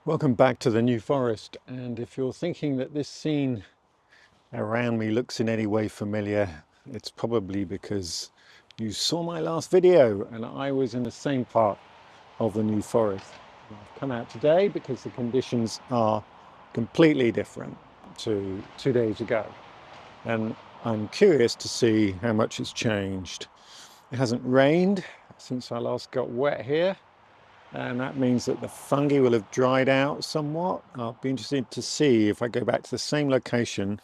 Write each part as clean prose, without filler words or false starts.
Welcome back to the New Forest, and if you're thinking that this scene around me looks in any way familiar, it's probably because you saw my last video and I was in the same part of the New Forest. I've come out today because the conditions are completely different to 2 days ago, and I'm curious to see how much it's changed. It hasn't rained since I last got wet here, and that means that the fungi will have dried out somewhat. I'll be interested to see if I go back to the same location,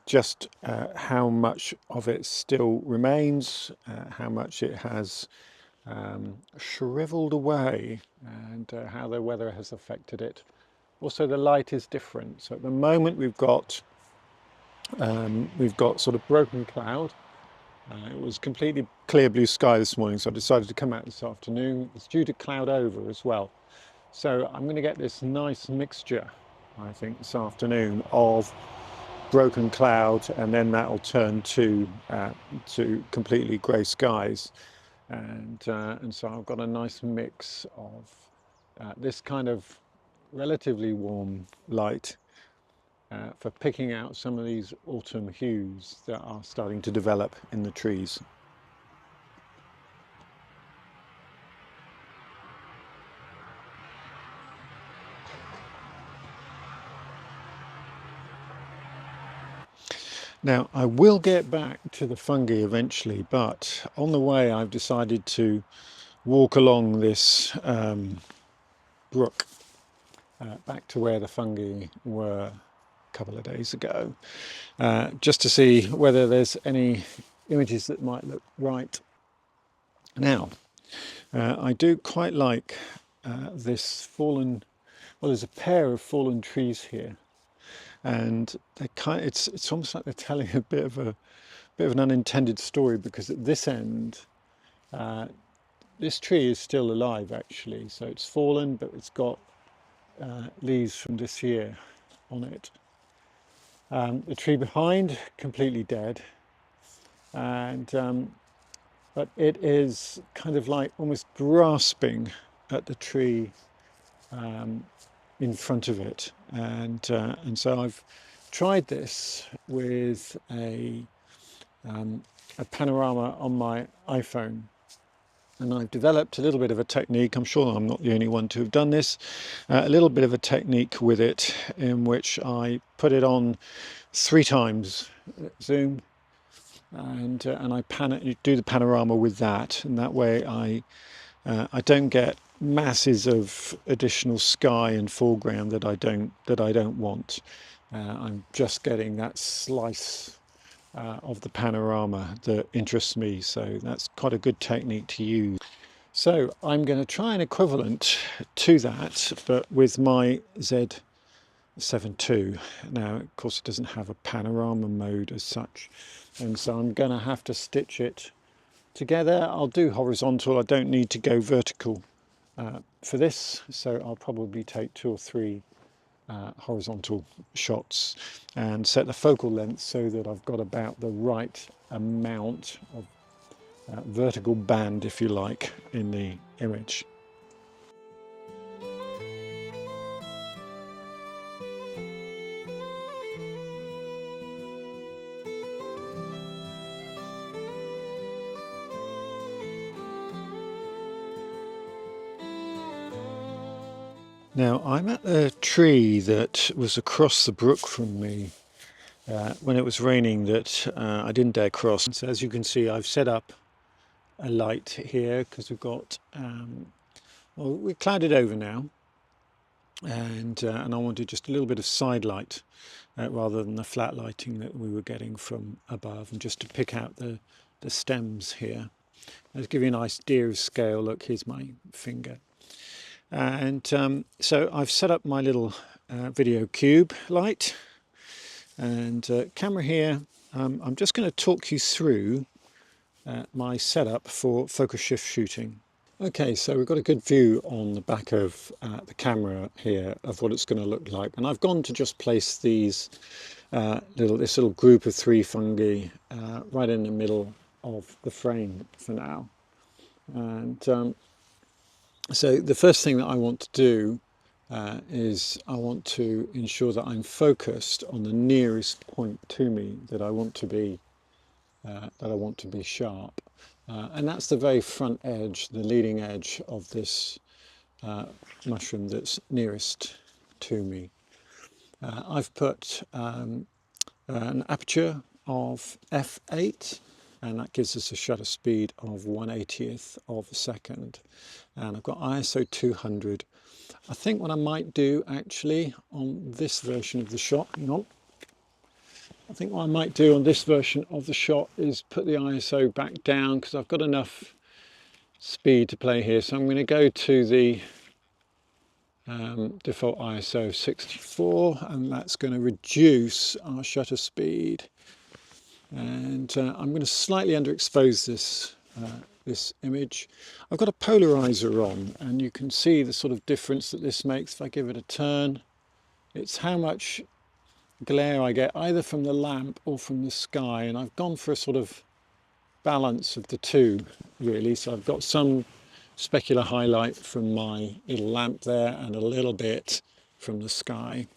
just how much of it still remains, how much it has shriveled away, and how the weather has affected it. Also, the light is different. So at the moment we've got sort of broken cloud. It was completely clear blue sky this morning, so I decided to come out this afternoon. It's due to cloud over as well. So I'm going to get this nice mixture, I think, this afternoon of broken cloud, and then that'll turn to completely grey skies. And so I've got a nice mix of this kind of relatively warm light for picking out some of these autumn hues that are starting to develop in the trees. Now, I will get back to the fungi eventually, but on the way I've decided to walk along this brook back to where the fungi were a couple of days ago, just to see whether there's any images that might look right. Now, I do quite like this fallen, well, there's a pair of fallen trees here, and it's almost like they're telling a bit of an unintended story, because at this end, this tree is still alive actually. So it's fallen, but it's got leaves from this year on it. The tree behind, completely dead, and but it is kind of like almost grasping at the tree in front of it, and so I've tried this with a panorama on my iPhone, and I've developed a little bit of a technique. I'm sure I'm not the only one to have done this. A little bit of a technique with it, in which I put it on 3 times zoom, and I do the panorama with that, and that way I don't get masses of additional sky and foreground that I don't want. I'm just getting that slice of the panorama that interests me, so that's quite a good technique to use. So I'm going to try an equivalent to that, but with my Z7 II. Now, of course, it doesn't have a panorama mode as such, and so I'm going to have to stitch it together. I'll do horizontal. I don't need to go vertical for this, so I'll probably take 2 or 3 horizontal shots and set the focal length so that I've got about the right amount of vertical band, if you like, in the image. Now, I'm at the tree that was across the brook from me when it was raining, that I didn't dare cross. So as you can see, I've set up a light here because we've got, well, we're clouded over now, and I wanted just a little bit of side light rather than the flat lighting that we were getting from above, and just to pick out the stems here. Let's give you a nice idea of scale. Look, here's my finger. And so I've set up my little video cube light and camera here. I'm just going to talk you through my setup for focus shift shooting. Okay, so we've got a good view on the back of the camera here of what it's going to look like, and I've gone to just place these this little group of 3 fungi right in the middle of the frame for now. And so the first thing that I want to do is I want to ensure that I'm focused on the nearest point to me that I want to be sharp, and that's the very front edge, the leading edge of this mushroom that's nearest to me. I've put an aperture of f8, and that gives us a shutter speed of 1/80th of a second, and I've got ISO 200. I think what I might do actually on this version of the shot, I think what I might do on this version of the shot is put the ISO back down, because I've got enough speed to play here. So I'm going to go to the default ISO of 64, and that's going to reduce our shutter speed. And I'm going to slightly underexpose this image. I've got a polarizer on, and you can see the sort of difference that this makes if I give it a turn. It's how much glare I get either from the lamp or from the sky, and I've gone for a sort of balance of the two really. So I've got some specular highlight from my little lamp there and a little bit from the sky.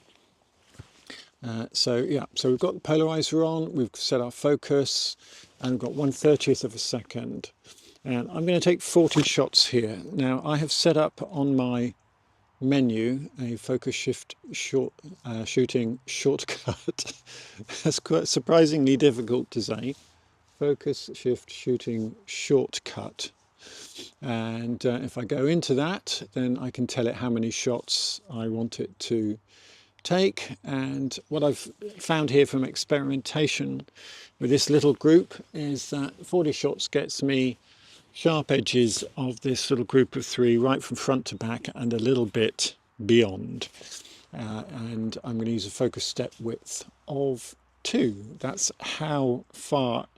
So we've got the polarizer on, we've set our focus, and we've got 1/30th of a second, and I'm going to take 40 shots here. Now I have set up on my menu a focus shift shooting shortcut. That's quite surprisingly difficult to say. Focus shift shooting shortcut, and if I go into that, then I can tell it how many shots I want it to take. And what I've found here from experimentation with this little group is that 40 shots gets me sharp edges of this little group of 3 right from front to back and a little bit beyond, and I'm going to use a focus step width of 2. That's how far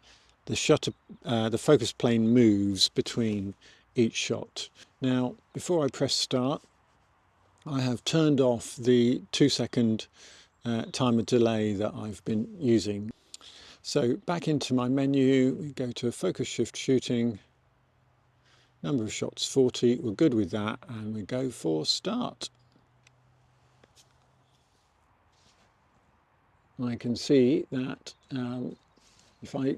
the focus plane moves between each shot. Now before I press start, I have turned off the 2-second timer delay that I've been using. So back into my menu, we go to focus shift shooting, number of shots 40, we're good with that, and we go for start. I can see that if I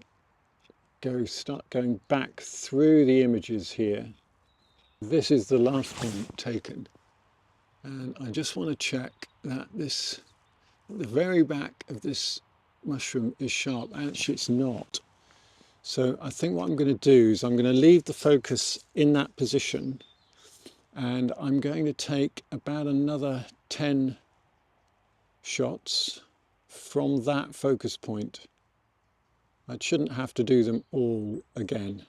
start going back through the images here, this is the last one taken. And I just want to check that the very back of this mushroom is sharp. Actually, it's not. So I think what I'm going to do is I'm going to leave the focus in that position, and I'm going to take about another 10 shots from that focus point. I shouldn't have to do them all again,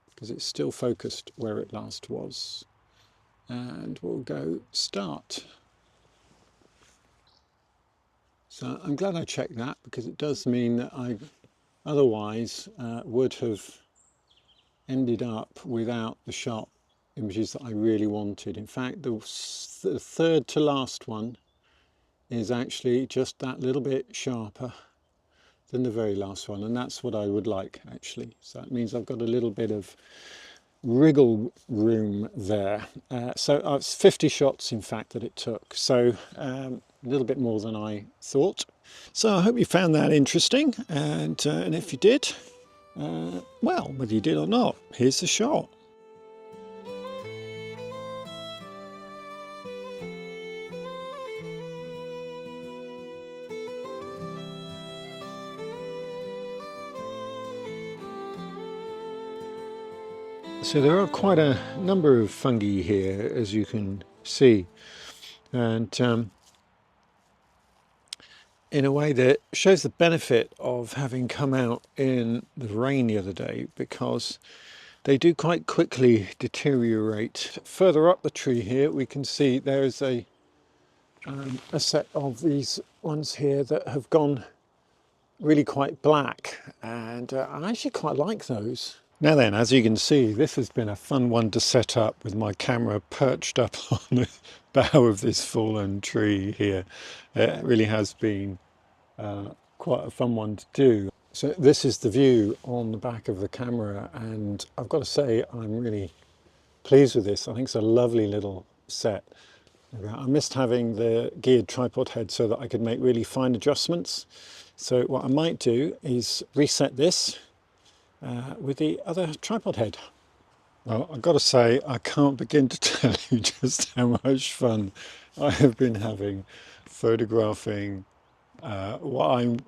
because it's still focused where it last was. And we'll go start. So I'm glad I checked that, because it does mean that I otherwise would have ended up without the sharp images that I really wanted. In fact, the third to last one is actually just that little bit sharper than the very last one, and that's what I would like actually. So that means I've got a little bit of wriggle room there. So it's 50 shots in fact that it took, so a little bit more than I thought. So I hope you found that interesting, and if you did, well, whether you did or not, here's the shot. So there are quite a number of fungi here, as you can see, and in a way that shows the benefit of having come out in the rain the other day, because they do quite quickly deteriorate. Further up the tree here we can see there is a set of these ones here that have gone really quite black, and I actually quite like those. Now then, as you can see, this has been a fun one to set up with my camera perched up on the bough of this fallen tree here. It really has been quite a fun one to do. So this is the view on the back of the camera, and I've got to say I'm really pleased with this. I think it's a lovely little set. I missed having the geared tripod head so that I could make really fine adjustments. So what I might do is reset this with the other tripod head. Well, I've got to say, I can't begin to tell you just how much fun I have been having photographing what I'm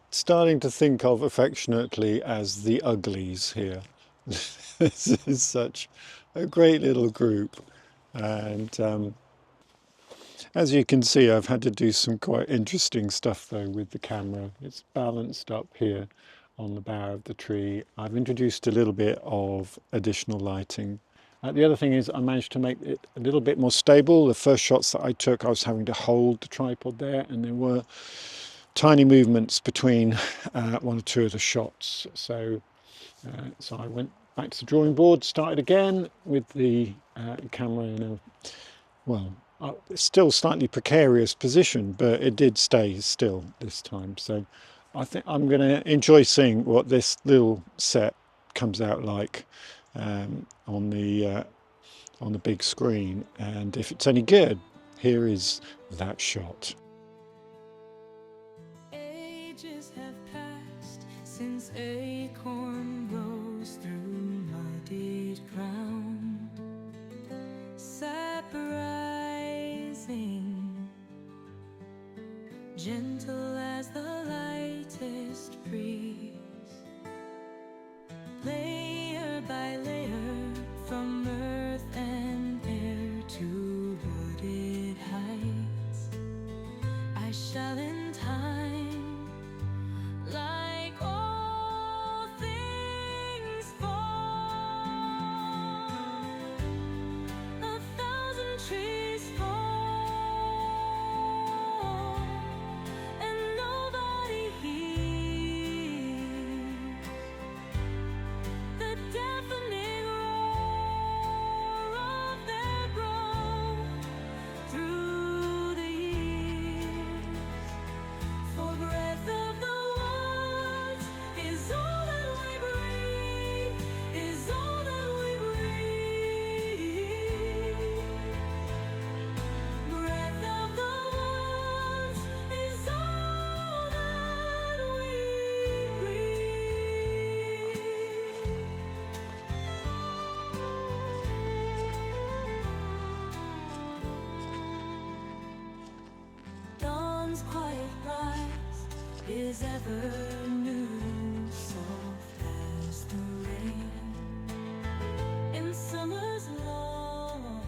starting to think of affectionately as the uglies here. This is such a great little group, and as you can see, I've had to do some quite interesting stuff though with the camera. It's balanced up here on the bough of the tree. I've introduced a little bit of additional lighting. The other thing is I managed to make it a little bit more stable. The first shots that I took, I was having to hold the tripod there, and there were tiny movements between one or two of the shots. So I went back to the drawing board, started again with the camera in a, well, still slightly precarious position, but it did stay still this time. So I think I'm going to enjoy seeing what this little set comes out like on the big screen, and if it's any good, here is that shot. Ages have passed since acorn rose through muddied ground, sap rising, gentle as the lightest breeze, layer by layer, from earth and air to wooded heights. I shall in time, like all things fall, 1,000 trees fall, and nobody hears the deafening roar of their growth through the years. For breath of the woods is all that we breathe, is all that we breathe. Breath of the woods is all that we breathe. Dawn's quiet rise is ever new, soft as the rain in summer's long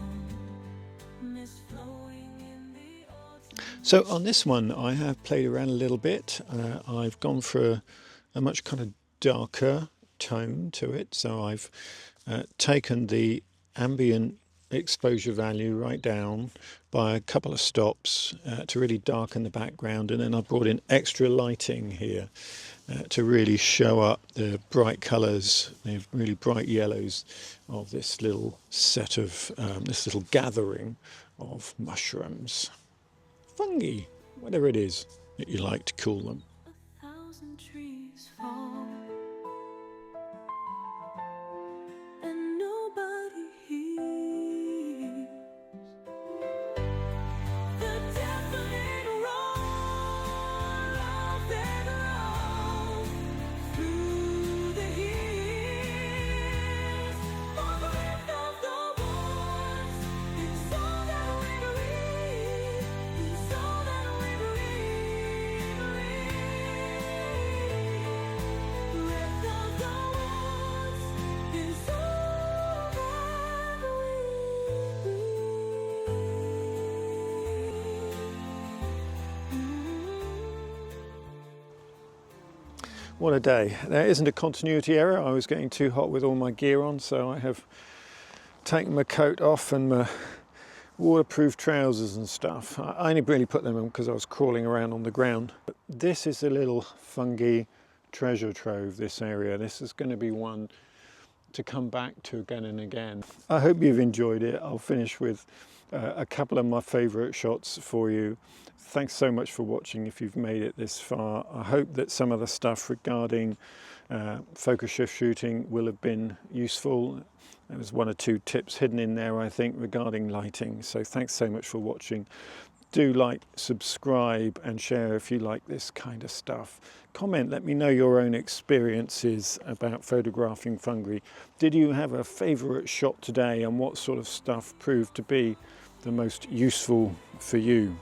mist flowing in the autumn. So on this one, I have played around a little bit. I've gone for a much kind of darker tone to it. So I've taken the ambient exposure value right down by a couple of stops to really darken the background, and then I brought in extra lighting here to really show up the bright colours, the really bright yellows of this little set of this little gathering of mushrooms, fungi, whatever it is that you like to call them. 1,000 trees fall, and nobody hears the deafening roar of their growth through the years. For breath of the woods is all that we breathe, is all that we breathe. Breath of the woods is all that we breathe. What a day. There isn't a continuity error. I was getting too hot with all my gear on, so I have taken my coat off and my waterproof trousers and stuff. I only really put them on because I was crawling around on the ground. But this is a little fungi treasure trove, this area. This is going to be one to come back to again and again. I hope you've enjoyed it. I'll finish with a couple of my favourite shots for you. Thanks so much for watching if you've made it this far. I hope that some of the stuff regarding focus shift shooting will have been useful. There was 1 or 2 tips hidden in there, I think, regarding lighting. So thanks so much for watching. Do like, subscribe and share if you like this kind of stuff. Comment, let me know your own experiences about photographing fungi. Did you have a favourite shot today, and what sort of stuff proved to be the most useful for you?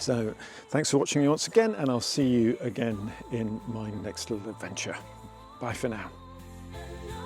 So thanks for watching me once again, and I'll see you again in my next little adventure. Bye for now. And